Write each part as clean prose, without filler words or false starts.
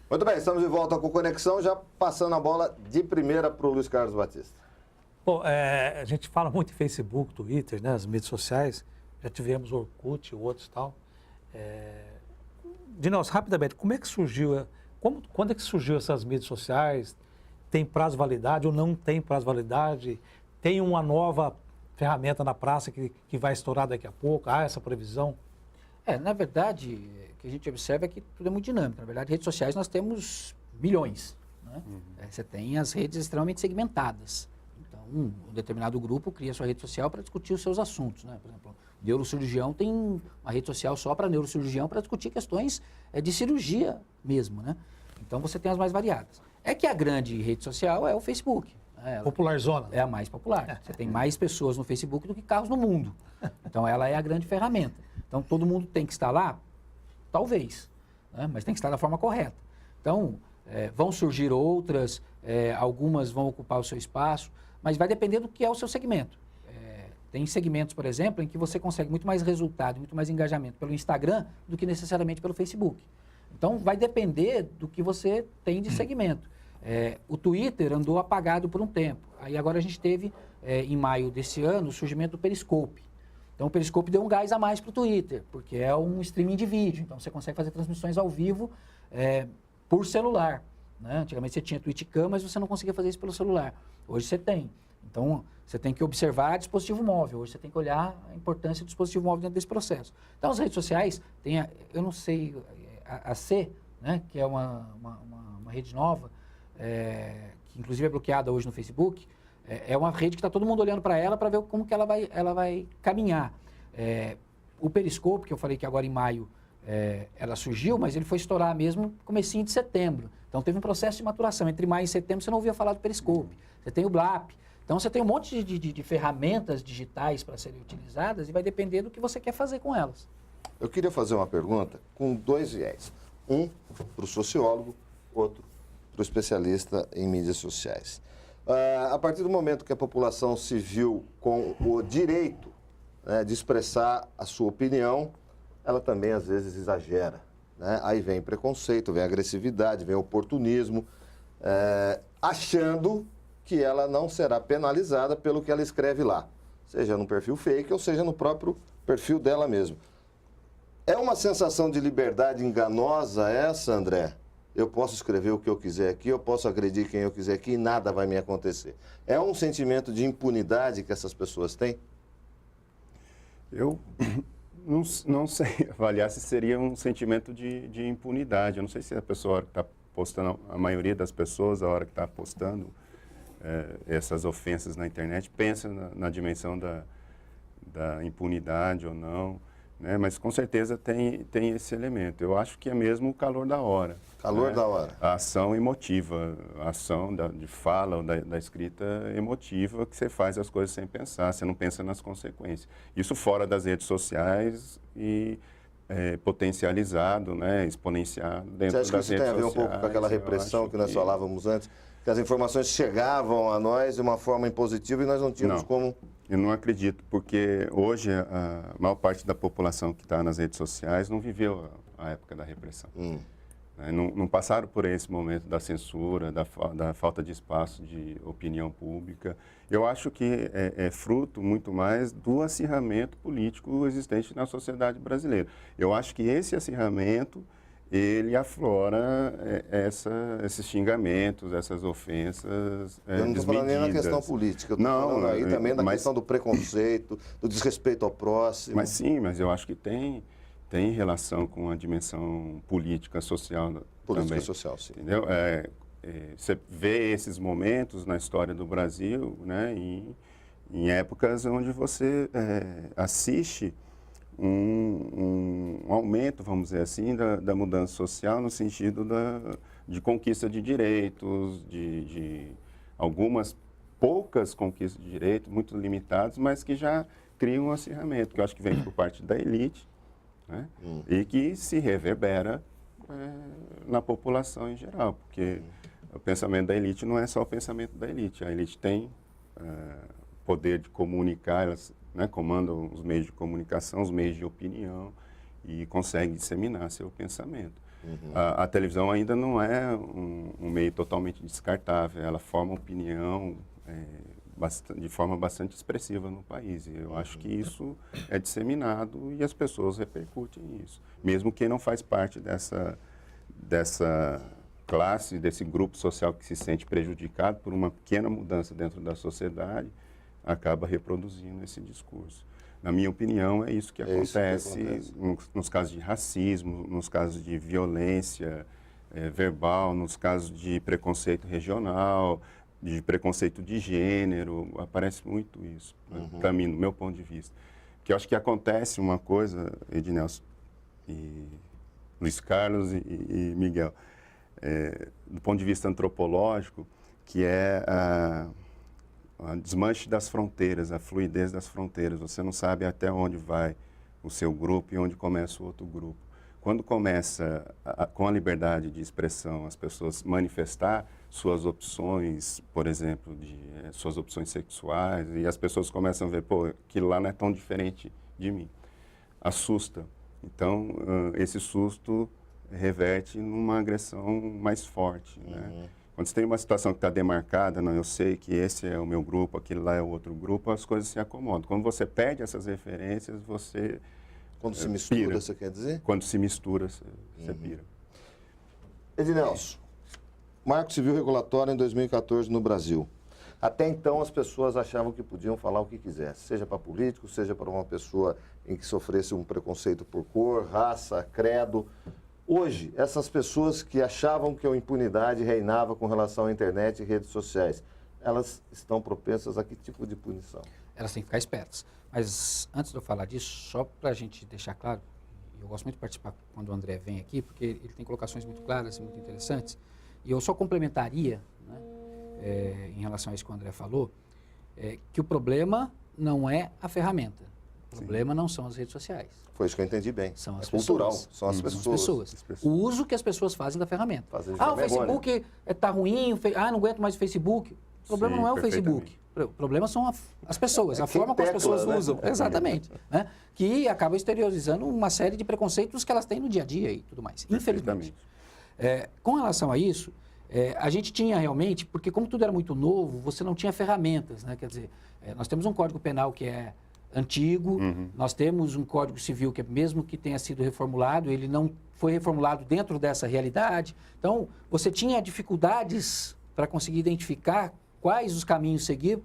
Muito bem, estamos de volta com Conexão, já passando a bola de primeira para o Luiz Carlos Batista. Bom, a gente fala muito em Facebook, Twitter, né, as mídias sociais, já tivemos Orkut e outros e tal. Dinaldo, rapidamente, como é que surgiu, quando é que surgiu essas mídias sociais? Tem prazo de validade ou não tem prazo de validade? Tem uma nova ferramenta na praça que vai estourar daqui a pouco? Há essa previsão? Na verdade, o que a gente observa é que tudo é muito dinâmico. Na verdade, redes sociais nós temos milhões. Né? Você tem as redes extremamente segmentadas. Então, um determinado grupo cria sua rede social para discutir os seus assuntos. Né? Por exemplo, o neurocirurgião tem uma rede social só para neurocirurgião para discutir questões de cirurgia mesmo. Né? Então, você tem as mais variadas. É que a grande rede social é o Facebook. Popular zona. É a mais popular. Você tem mais pessoas no Facebook do que carros no mundo. Então, ela é a grande ferramenta. Então, todo mundo tem que estar lá? Talvez, né? Mas tem que estar da forma correta. Então, vão surgir outras, algumas vão ocupar o seu espaço, mas vai depender do que é o seu segmento. Tem segmentos, por exemplo, em que você consegue muito mais resultado, muito mais engajamento pelo Instagram do que necessariamente pelo Facebook. Então, vai depender do que você tem de segmento. O Twitter andou apagado por um tempo. Aí agora a gente teve, em maio desse ano, o surgimento do Periscope. Então, o Periscope deu um gás a mais para o Twitter, porque é um streaming de vídeo. Então, você consegue fazer transmissões ao vivo por celular. Né? Antigamente você tinha Twitchcam, mas você não conseguia fazer isso pelo celular. Hoje você tem. Então, você tem que observar dispositivo móvel. Hoje você tem que olhar a importância do dispositivo móvel dentro desse processo. Então, as redes sociais, tem eu não sei, a C, né? Que é uma rede nova, que inclusive é bloqueada hoje no Facebook. É uma rede que está todo mundo olhando para ela para ver como que ela vai caminhar. O Periscope, que eu falei que agora em maio ela surgiu, mas ele foi estourar mesmo no comecinho de setembro. Então teve um processo de maturação. Entre maio e setembro você não ouvia falar do Periscope. Você tem o BLAP. Então você tem um monte de ferramentas digitais para serem utilizadas e vai depender do que você quer fazer com elas. Eu queria fazer uma pergunta com dois viés. Um para o sociólogo, outro para o especialista em mídias sociais. A partir do momento que a população se viu com o direito, né, de expressar a sua opinião, ela também às vezes exagera. Né? Aí vem preconceito, vem agressividade, vem oportunismo, achando que ela não será penalizada pelo que ela escreve lá, seja no perfil fake ou seja no próprio perfil dela mesmo. É uma sensação de liberdade enganosa essa, André? Eu posso escrever o que eu quiser aqui, eu posso agredir quem eu quiser aqui e nada vai me acontecer. É um sentimento de impunidade que essas pessoas têm? Eu não sei avaliar se seria um sentimento de impunidade. Eu não sei se a pessoa que está postando, a maioria das pessoas, a hora que está postando essas ofensas na internet, pensa na dimensão da impunidade ou não. Né? Mas com certeza tem esse elemento. Eu acho que é mesmo o calor da hora. Calor da hora. A ação emotiva, a ação de fala ou da escrita emotiva, que você faz as coisas sem pensar, você não pensa nas consequências. Isso fora das redes sociais e potencializado, né? Exponenciado dentro das redes sociais. Você acha que isso tem a ver um pouco com aquela repressão que nós falávamos antes? Que as informações chegavam a nós de uma forma impositiva e nós não tínhamos como... Eu não acredito, porque hoje a maior parte da população que está nas redes sociais não viveu a época da repressão. Não passaram por esse momento da censura, da falta de espaço de opinião pública. Eu acho que é fruto muito mais do acirramento político existente na sociedade brasileira. Eu acho que esse acirramento, ele aflora esses xingamentos, essas ofensas Eu não estou falando nem na questão política, eu estou falando aí também na questão do preconceito, do desrespeito ao próximo. Mas sim, mas eu acho que tem relação com a dimensão política, social política também. Social, sim. Entendeu? Você vê esses momentos na história do Brasil, né, em épocas onde você assiste um aumento, vamos dizer assim, da mudança social no sentido de conquista de direitos, de algumas poucas conquistas de direitos, muito limitadas, mas que já criam um acirramento, que eu acho que vem por parte da elite, né? E que se reverbera na população em geral, porque o pensamento da elite não é só o pensamento da elite. A elite tem poder de comunicar, né, comandam os meios de comunicação, os meios de opinião e conseguem disseminar seu pensamento. A televisão ainda não é um meio totalmente descartável, ela forma opinião de forma bastante expressiva no país. E eu acho que isso é disseminado e as pessoas repercutem isso. Mesmo quem não faz parte dessa classe, desse grupo social que se sente prejudicado por uma pequena mudança dentro da sociedade, acaba reproduzindo esse discurso. Na minha opinião, é isso que acontece, nos casos de racismo, nos casos de violência verbal, nos casos de preconceito regional, de preconceito de gênero, aparece muito isso, para mim, no meu ponto de vista. Porque eu acho que acontece uma coisa, Ednelson e Luiz Carlos e Miguel, do ponto de vista antropológico, que é a desmanche das fronteiras, a fluidez das fronteiras. Você não sabe até onde vai o seu grupo e onde começa o outro grupo. Quando começa, com a liberdade de expressão, as pessoas manifestar suas opções, por exemplo, suas opções sexuais, e as pessoas começam a ver, pô, aquilo lá não é tão diferente de mim. Assusta. Então, esse susto reverte numa agressão mais forte, né? Quando você tem uma situação que está demarcada, não, eu sei que esse é o meu grupo, aquele lá é o outro grupo, as coisas se acomodam. Quando você perde essas referências, você Quando se mistura, pira. você quer dizer? Quando se mistura, você pira. Ednelson, Marco Civil Regulatório em 2014 no Brasil. Até então, as pessoas achavam que podiam falar o que quisessem, seja para político, seja para uma pessoa em que sofresse um preconceito por cor, raça, credo. Hoje, essas pessoas que achavam que a impunidade reinava com relação à internet e redes sociais, elas estão propensas a que tipo de punição? Elas têm que ficar espertas. Mas antes de eu falar disso, só para a gente deixar claro, eu gosto muito de participar quando o André vem aqui, porque ele tem colocações muito claras e muito interessantes, e eu só complementaria, né, em relação a isso que o André falou, que o problema não é a ferramenta, o problema não são as redes sociais. Foi isso que eu entendi bem. São as cultural, pessoas. são as pessoas. O uso que as pessoas fazem da ferramenta. Fazem de O vergonha. Facebook está ruim, não aguento mais o Facebook. O problema Sim, não é o perfeitamente. Facebook. O problema são as pessoas, a quem forma como as tecla, pessoas né? usam. Exatamente. Né? Que acaba exteriorizando uma série de preconceitos que elas têm no dia a dia e tudo mais. Infelizmente. Com relação a isso, a gente tinha realmente, porque como tudo era muito novo, você não tinha ferramentas. Né? Quer dizer, nós temos um Código Penal que é antigo, nós temos um Código Civil que, mesmo que tenha sido reformulado, ele não foi reformulado dentro dessa realidade. Então, você tinha dificuldades para conseguir identificar quais os caminhos seguir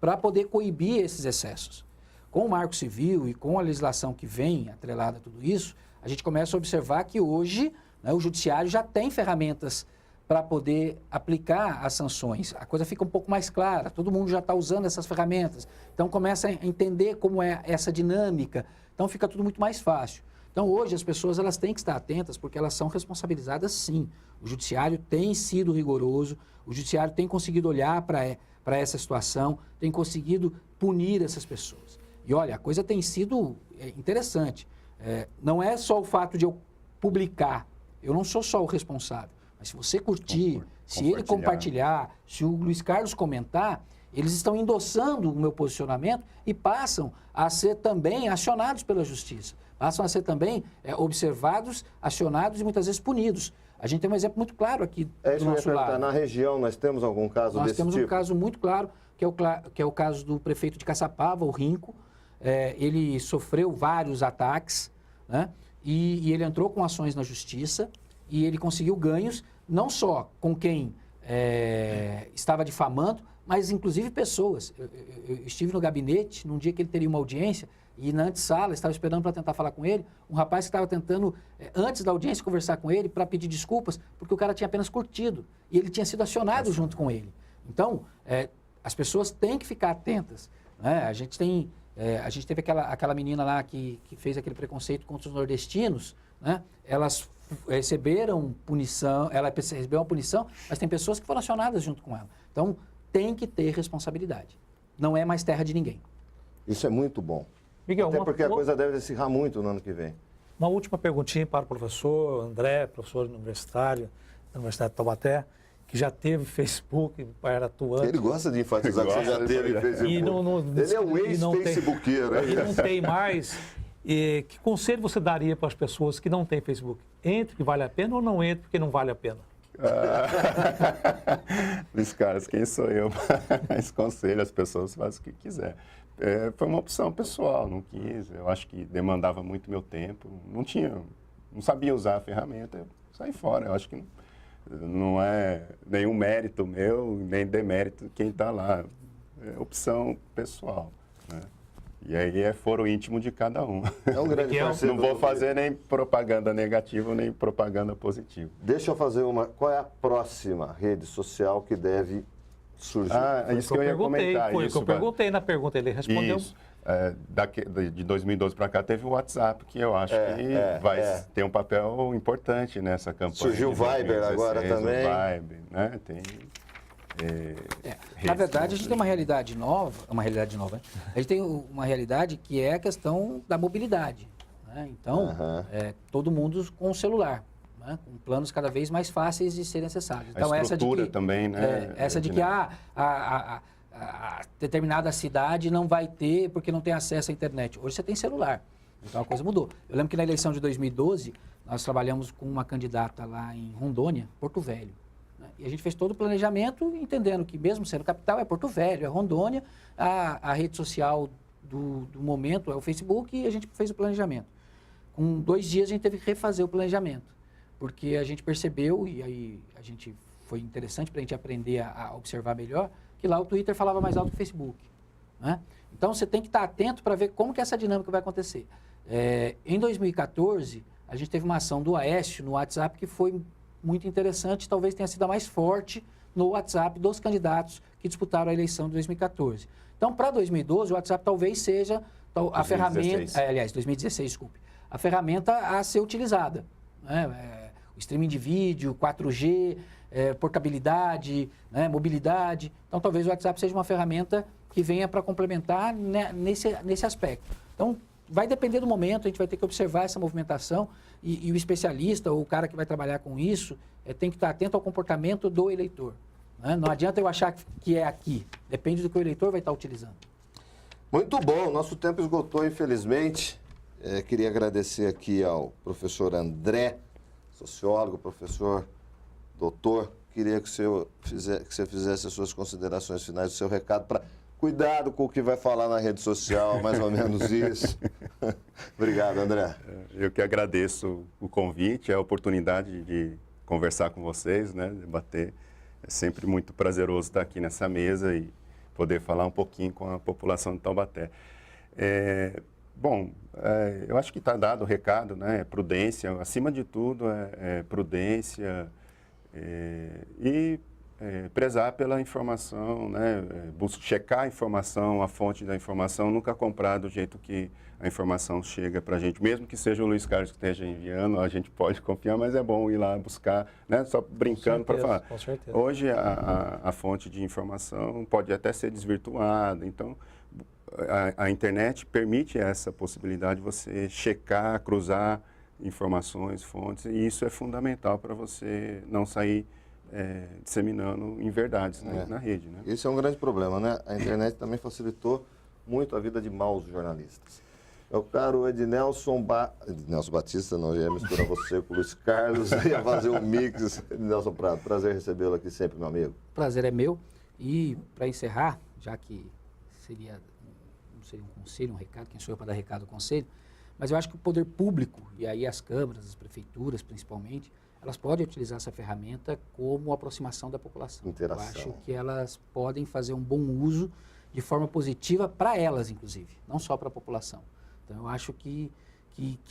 para poder coibir esses excessos. Com o Marco Civil e com a legislação que vem atrelada a tudo isso, a gente começa a observar que hoje, né, o Judiciário já tem ferramentas para poder aplicar as sanções. A coisa fica um pouco mais clara, todo mundo já está usando essas ferramentas. Então, começa a entender como é essa dinâmica. Então, fica tudo muito mais fácil. Então, hoje, as pessoas elas têm que estar atentas porque elas são responsabilizadas, sim. O Judiciário tem sido rigoroso, o Judiciário tem conseguido olhar para essa situação, tem conseguido punir essas pessoas. E, olha, a coisa tem sido interessante. Não é só o fato de eu publicar, eu não sou só o responsável. Mas se você curtir, se ele compartilhar, se o Luiz Carlos comentar, eles estão endossando o meu posicionamento e passam a ser também acionados pela justiça. Passam a ser também observados, acionados e muitas vezes punidos. A gente tem um exemplo muito claro aqui do nosso lado. Na região, nós temos algum caso desse tipo? Nós temos um caso muito claro, que é o caso do prefeito de Caçapava, o Rinco. Ele sofreu vários ataques, né? E ele entrou com ações na justiça. E ele conseguiu ganhos, não só com quem estava difamando, mas inclusive pessoas. Eu estive no gabinete num dia que ele teria uma audiência e na antessala, estava esperando para tentar falar com ele, um rapaz que estava tentando, antes da audiência, conversar com ele para pedir desculpas, porque o cara tinha apenas curtido e ele tinha sido acionado junto com ele. Então, as pessoas têm que ficar atentas. Né? A gente teve aquela menina lá que fez aquele preconceito contra os nordestinos, né? Elas receberam punição, ela recebeu uma punição, mas tem pessoas que foram acionadas junto com ela. Então, tem que ter responsabilidade. Não é mais terra de ninguém. Isso é muito bom. Miguel, até porque a coisa deve acirrar muito no ano que vem. Uma última perguntinha para o professor André, professor universitário da Universidade de Taubaté. que já teve Facebook, era atuante. Ele gosta de enfatizar que você já teve Facebook. E Ele é um ex-facebookeiro. E não tem mais. E que conselho você daria para as pessoas que não têm Facebook? Entre que vale a pena ou não entre porque não vale a pena? Luiz Carlos, quem sou eu para esse conselho? As pessoas fazem o que quiser. Foi uma opção pessoal, não quis. Eu acho que demandava muito meu tempo. Não sabia usar a ferramenta, eu saí fora. Eu acho que não é nenhum mérito meu, nem demérito quem está lá. É opção pessoal, né? E aí é foro íntimo de cada um. É um grande parceiro. Não vou fazer nem propaganda negativa, nem propaganda positiva. Deixa eu fazer uma... Qual é a próxima rede social que deve surgir? É isso que eu ia comentar. Foi o que eu perguntei na pergunta, ele respondeu. Isso. De 2012 para cá teve o WhatsApp, que eu acho que vai ter um papel importante nessa campanha. Surgiu o Viber agora também. O Viber, né? Tem... Na verdade, a gente tem uma realidade nova, né? A gente tem uma realidade que é a questão da mobilidade, né? Então, todo mundo com o celular, né? Com planos cada vez mais fáceis de serem acessados. Então, a estrutura também, né? Essa de que a determinada cidade não vai ter porque não tem acesso à internet. Hoje você tem celular, então a coisa mudou. Eu lembro que na eleição de 2012, nós trabalhamos com uma candidata lá em Rondônia, Porto Velho. E a gente fez todo o planejamento, entendendo que mesmo sendo capital, é Porto Velho, é Rondônia, a rede social do momento é o Facebook, e a gente fez o planejamento. Com 2 dias a gente teve que refazer o planejamento, porque a gente percebeu, e aí foi interessante para a gente aprender a observar melhor, que lá o Twitter falava mais alto que o Facebook, né? Então você tem que estar atento para ver como que essa dinâmica vai acontecer. Em 2014, a gente teve uma ação do Aécio no WhatsApp que foi muito interessante, talvez tenha sido a mais forte no WhatsApp dos candidatos que disputaram a eleição de 2014. Então, para 2012, o WhatsApp talvez seja a 2016. ferramenta... aliás, 2016, desculpe. A ferramenta a ser utilizada, né? O streaming de vídeo, 4G, portabilidade, né? Mobilidade. Então, talvez o WhatsApp seja uma ferramenta que venha para complementar, né, nesse aspecto. Então, vai depender do momento, a gente vai ter que observar essa movimentação e o especialista, ou o cara que vai trabalhar com isso, tem que estar atento ao comportamento do eleitor, né? Não adianta eu achar que é aqui, depende do que o eleitor vai estar utilizando. Muito bom, nosso tempo esgotou, infelizmente. Queria agradecer aqui ao professor André, sociólogo, professor, doutor. Queria que você fizesse as suas considerações finais, o seu recado para... Cuidado com o que vai falar na rede social, mais ou menos isso. Obrigado, André. Eu que agradeço o convite, a oportunidade de conversar com vocês, né, debater. É sempre muito prazeroso estar aqui nessa mesa e poder falar um pouquinho com a população de Taubaté. Eu acho que está dado o recado, né, prudência, acima de tudo prudência e... prezar pela informação, né? Checar a informação, a fonte da informação, nunca comprar do jeito que a informação chega para a gente. Mesmo que seja o Luiz Carlos que esteja enviando, a gente pode confiar, mas é bom ir lá buscar, né? Só brincando para falar. Com certeza. Hoje a fonte de informação pode até ser desvirtuada, então a internet permite essa possibilidade de você checar, cruzar informações, fontes, e isso é fundamental para você não sair disseminando inverdades, né, na rede, né? Esse é um grande problema, né? A internet também facilitou muito a vida de maus jornalistas. Meu caro Ednelson Batista, não, ia misturar você com o Luiz Carlos, ia fazer um mix. Ednelson Prado, prazer recebê-lo aqui sempre, meu amigo. Prazer é meu. E, para encerrar, já que não seria um conselho, um recado, quem sou eu para dar recado ao conselho, mas eu acho que o poder público, e aí as câmaras, as prefeituras principalmente, elas podem utilizar essa ferramenta como aproximação da população. Interação. Eu acho que elas podem fazer um bom uso de forma positiva para elas, inclusive, não só para a população. Então, eu acho que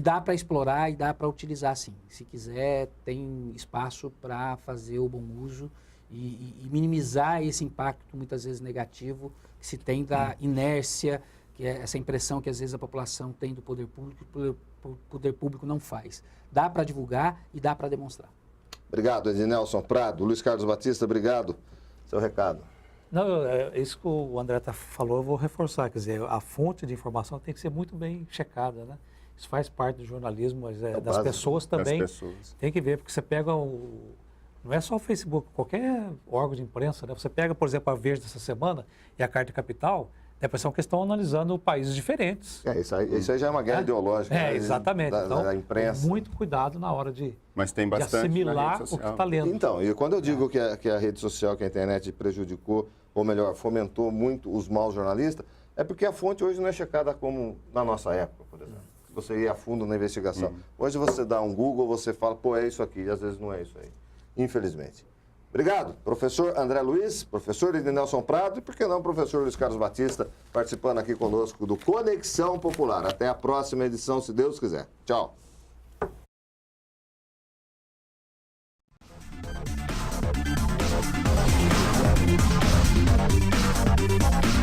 dá para explorar e dá para utilizar, sim. Se quiser, tem espaço para fazer o bom uso e minimizar esse impacto, muitas vezes negativo, que se tem da inércia, que é essa impressão que, às vezes, a população tem do poder público, o poder público não faz. Dá para divulgar e dá para demonstrar. Obrigado, Ednelson Prado. Luiz Carlos Batista, obrigado. Seu recado. Não, isso que o André falou, eu vou reforçar. Quer dizer, a fonte de informação tem que ser muito bem checada, né? Isso faz parte do jornalismo, mas das pessoas também. Tem que ver, porque você pega Não é só o Facebook, qualquer órgão de imprensa, né? Você pega, por exemplo, a Veja dessa semana e a Carta Capital, dá a impressão que estão analisando países diferentes. Isso aí já é uma guerra ideológica. Né? Exatamente. Então, da imprensa. muito cuidado na hora de Mas tem bastante assimilar na rede o que social. está lendo. Então, e quando eu digo que a rede social, que a internet prejudicou, ou melhor, fomentou muito os maus jornalistas, é porque a fonte hoje não é checada como na nossa época, por exemplo. Você ia a fundo na investigação. Hoje você dá um Google, você fala, pô, é isso aqui, e às vezes não é isso aí. Infelizmente. Obrigado, professor André Luiz, professor Ednelson Prado e, por que não, professor Luiz Carlos Batista, participando aqui conosco do Conexão Popular. Até a próxima edição, se Deus quiser. Tchau. We'll be right back.